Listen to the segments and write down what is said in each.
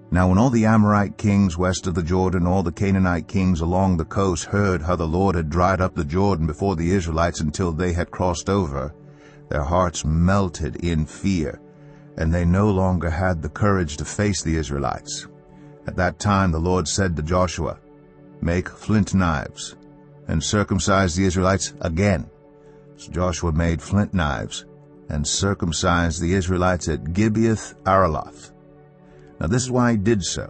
Now when all the Amorite kings west of the Jordan, all the Canaanite kings along the coast, heard how the Lord had dried up the Jordan before the Israelites until they had crossed over, their hearts melted in fear, and they no longer had the courage to face the Israelites. At that time the Lord said to Joshua, "Make flint knives, and circumcise the Israelites again." So Joshua made flint knives, and circumcised the Israelites at Gibeath Araloth. Now this is why he did so.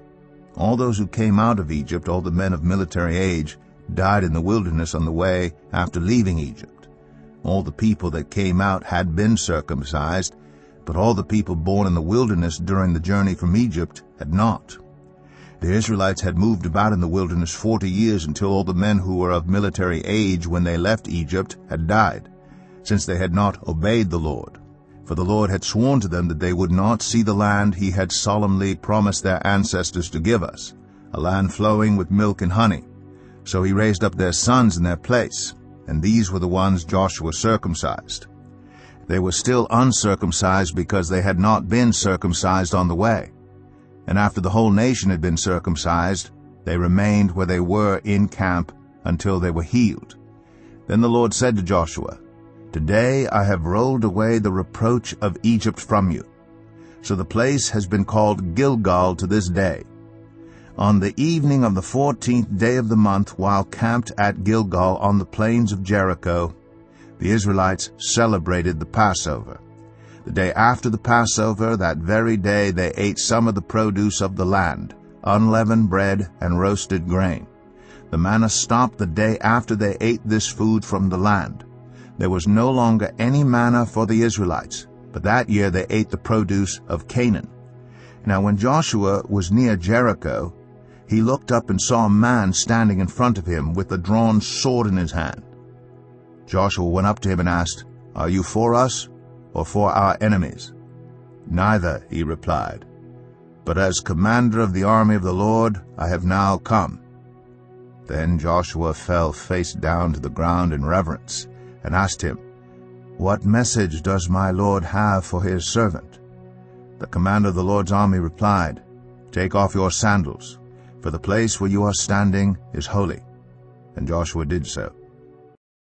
All those who came out of Egypt, all the men of military age, died in the wilderness on the way after leaving Egypt. All the people that came out had been circumcised, but all the people born in the wilderness during the journey from Egypt had not. The Israelites had moved about in the wilderness 40 years until all the men who were of military age when they left Egypt had died, since they had not obeyed the Lord. For the Lord had sworn to them that they would not see the land he had solemnly promised their ancestors to give us, a land flowing with milk and honey. So he raised up their sons in their place, and these were the ones Joshua circumcised. They were still uncircumcised because they had not been circumcised on the way. And after the whole nation had been circumcised, they remained where they were in camp until they were healed. Then the Lord said to Joshua, "Today I have rolled away the reproach of Egypt from you." So the place has been called Gilgal to this day. On the evening of the 14th day of the month, while camped at Gilgal on the plains of Jericho, the Israelites celebrated the Passover. The day after the Passover, that very day, they ate some of the produce of the land, unleavened bread and roasted grain. The manna stopped the day after they ate this food from the land. There was no longer any manna for the Israelites, but that year they ate the produce of Canaan. Now when Joshua was near Jericho, he looked up and saw a man standing in front of him with a drawn sword in his hand. Joshua went up to him and asked, "Are you for us or for our enemies?" "Neither," he replied, "but as commander of the army of the Lord I have now come." Then Joshua fell face down to the ground in reverence, and asked him, "What message does my Lord have for his servant?" The commander of the Lord's army replied, "Take off your sandals, for the place where you are standing is holy." And Joshua did so.